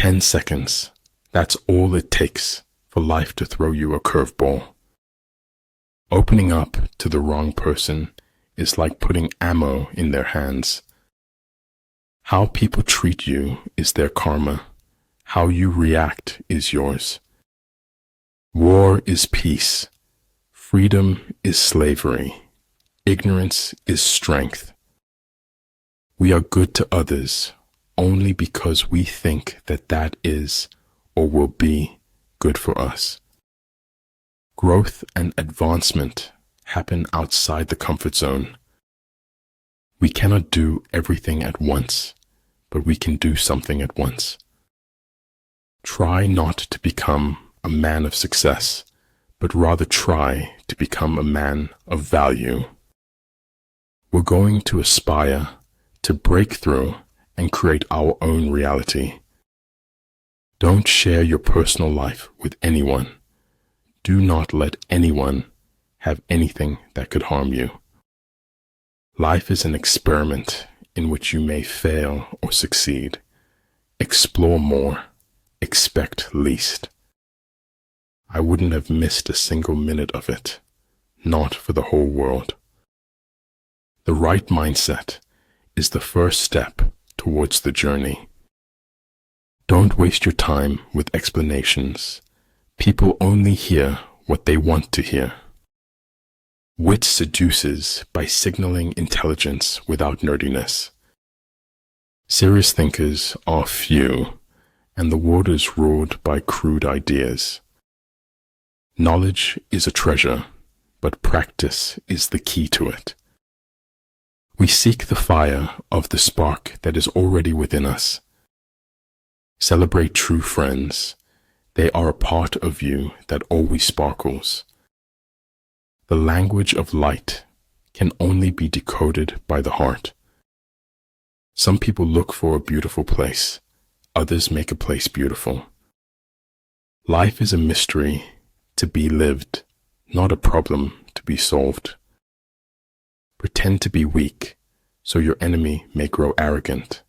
10 seconds. That's all it takes for life to throw you a curveball. Opening up to the wrong person is like putting ammo in their hands. How people treat you is their karma. How you react is yours. War is peace. Freedom is slavery. Ignorance is strength. We are good to others only because we think that that is or will be good for us. Growth and advancement happen outside the comfort zone. We cannot do everything at once, but we can do something at once. Try not to become a man of success, but rather try to become a man of value. We're going to aspire to break through and create our own reality. Don't share your personal life with anyone. Do not let anyone have anything that could harm you. Life is an experiment in which you may fail or succeed. Explore more. Expect least. I wouldn't have missed a single minute of it, not for the whole world. The right mindset is the first step towards the journey. Don't waste your time with explanations. People only hear what they want to hear. Wit seduces by signaling intelligence without nerdiness. Serious thinkers are few, and the world is ruled by crude ideas. Knowledge is a treasure, but practice is the key to it. We seek the fire of the spark that is already within us. Celebrate true friends. They are a part of you that always sparkles. The language of light can only be decoded by the heart. Some people look for a beautiful place. Others make a place beautiful. Life is a mystery to be lived, not a problem to be solved. Pretend to be weak, so your enemy may grow arrogant.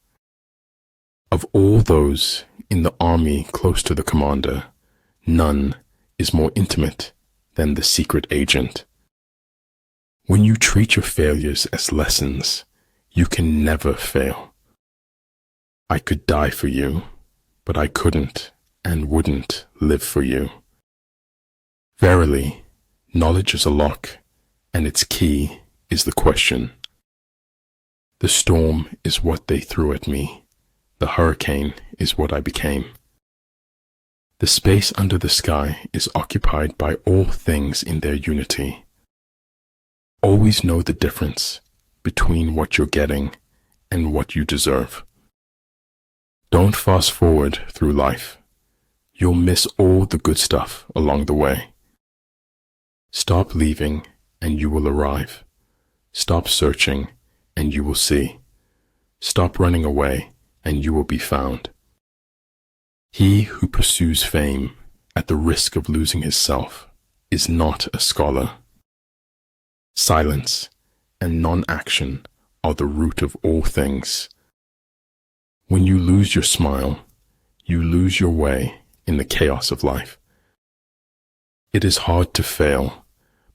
Of all those in the army close to the commander, none is more intimate than the secret agent. When you treat your failures as lessons, you can never fail. I could die for you, but I couldn't and wouldn't live for you. Verily, knowledge is a lock, and its key is the question. The storm is what they threw at me. The hurricane is what I became. The space under the sky is occupied by all things in their unity. Always know the difference between what you're getting and what you deserve. Don't fast forward through life. You'll miss all the good stuff along the way. Stop leaving and you will arrive. Stop searching and you will see. Stop running away and you will be found. He who pursues fame at the risk of losing his self is not a scholar. Silence and non-action are the root of all things. When you lose your smile, you lose your way in the chaos of life. It is hard to fail,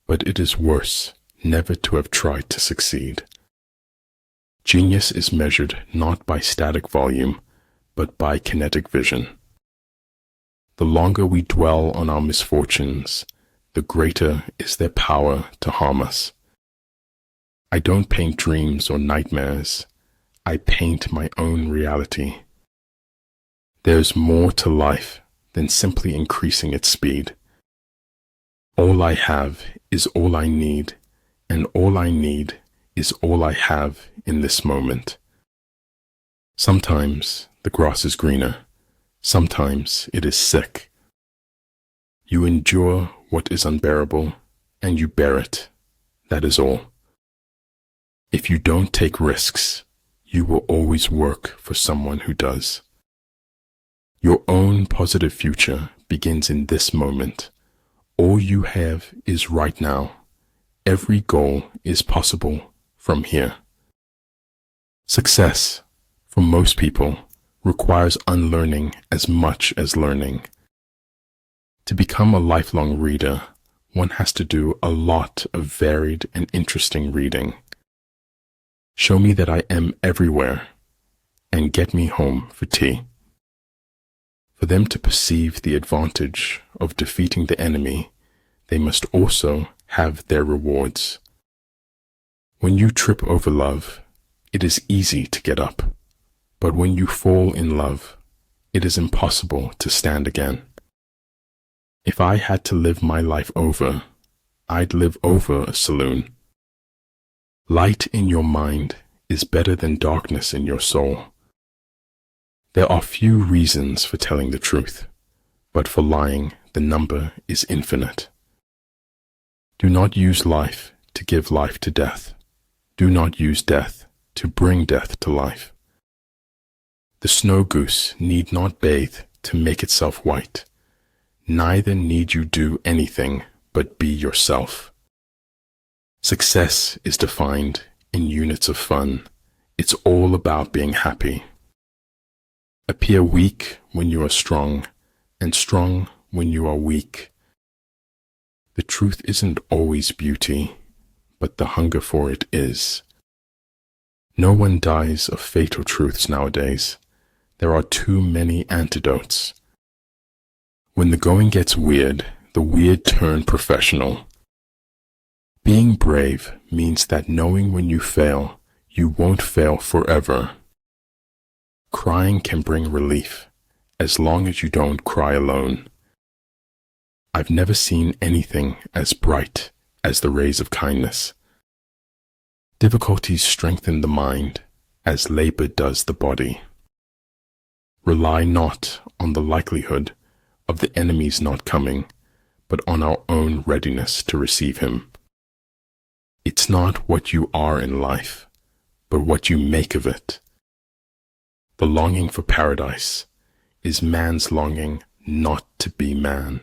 but it is worse never to have tried to succeed. Genius is measured not by static volume, but by kinetic vision. The longer we dwell on our misfortunes, the greater is their power to harm us. I don't paint dreams or nightmares. I paint my own reality. There's more to life than simply increasing its speed. All I have is all I need, and all I need is all I have in this moment. Sometimes the grass is greener. Sometimes it is sick. You endure what is unbearable, and you bear it. That is all. If you don't take risks, you will always work for someone who does. Your own positive future begins in this moment. All you have is right now. Every goal is possible from here. Success, for most people, requires unlearning as much as learning. To become a lifelong reader, one has to do a lot of varied and interesting reading. Show me that I am everywhere, and get me home for tea. For them to perceive the advantage of defeating the enemy, they must also have their rewards. When you trip over love, it is easy to get up, but when you fall in love, it is impossible to stand again. If I had to live my life over, I'd live over a saloon. Light in your mind is better than darkness in your soul. There are few reasons for telling the truth, but for lying, the number is infinite. Do not use life to give life to death. Do not use death to bring death to life. The snow goose need not bathe to make itself white. Neither need you do anything but be yourself. Success is defined in units of fun. It's all about being happy. Appear weak when you are strong, and strong when you are weak. The truth isn't always beauty, but the hunger for it is. No one dies of fatal truths nowadays. There are too many antidotes. When the going gets weird, the weird turn professional. Being brave means that knowing when you fail, you won't fail forever. Crying can bring relief, as long as you don't cry alone. I've never seen anything as bright as the rays of kindness. Difficulties strengthen the mind, as labor does the body. Rely not on the likelihood of the enemy's not coming, but on our own readiness to receive him. It's not what you are in life, but what you make of it. The longing for paradise is man's longing not to be man.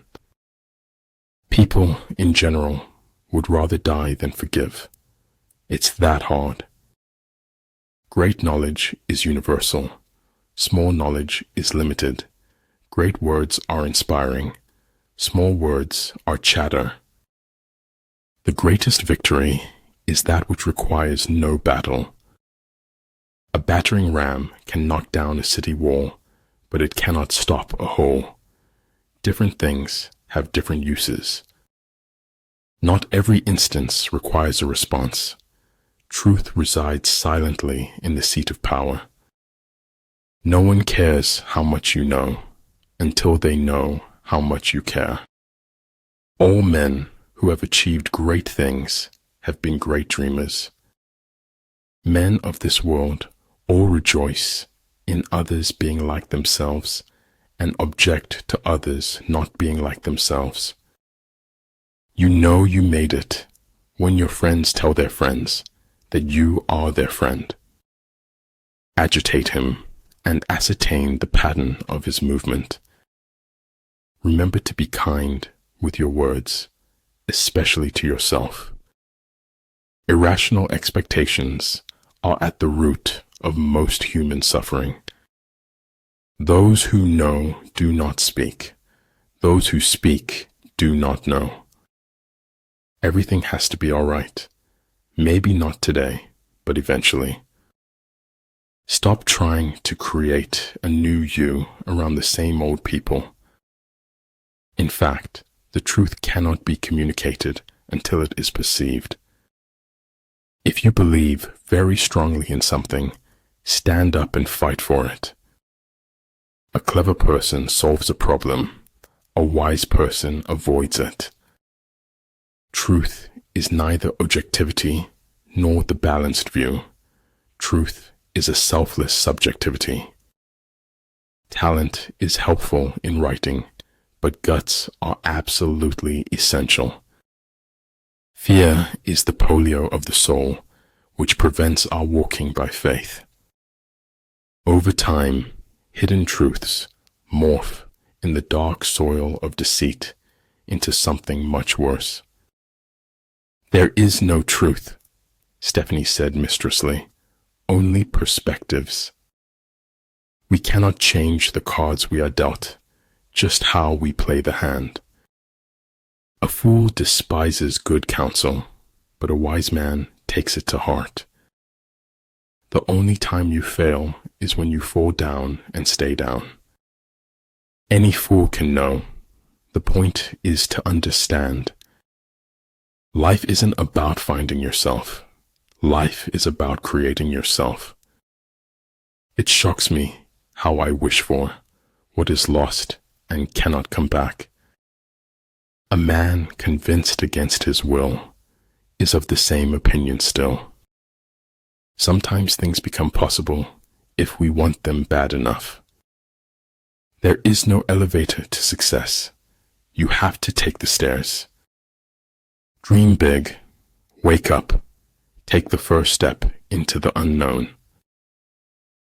People, in general, would rather die than forgive. It's that hard. Great knowledge is universal. Small knowledge is limited. Great words are inspiring. Small words are chatter. The greatest victory is that which requires no battle. A battering ram can knock down a city wall, but it cannot stop a hole. Different things have different uses. Not every instance requires a response. Truth resides silently in the seat of power. No one cares how much you know until they know how much you care. All men who have achieved great things have been great dreamers. Men of this world all rejoice in others being like themselves and object to others not being like themselves. You know you made it when your friends tell their friends that you are their friend. Agitate him and ascertain the pattern of his movement. Remember to be kind with your words, especially to yourself. Irrational expectations are at the root of most human suffering. Those who know do not speak. Those who speak do not know. Everything has to be all right. Maybe not today, but eventually. Stop trying to create a new you around the same old people. In fact, the truth cannot be communicated until it is perceived. If you believe very strongly in something, stand up and fight for it. A clever person solves a problem. A wise person avoids it. Truth is neither objectivity nor the balanced view. Truth is a selfless subjectivity. Talent is helpful in writing, but guts are absolutely essential. Fear is the polio of the soul, which prevents our walking by faith. Over time, hidden truths morph in the dark soil of deceit into something much worse. There is no truth, Stephanie said mistressly, only perspectives. We cannot change the cards we are dealt, just how we play the hand. A fool despises good counsel, but a wise man takes it to heart. The only time you fail is when you fall down and stay down. Any fool can know. The point is to understand. Life isn't about finding yourself. Life is about creating yourself. It shocks me how I wish for what is lost and cannot come back. A man convinced against his will is of the same opinion still. Sometimes things become possible if we want them bad enough. There is no elevator to success. You have to take the stairs. Dream big, wake up, take the first step into the unknown.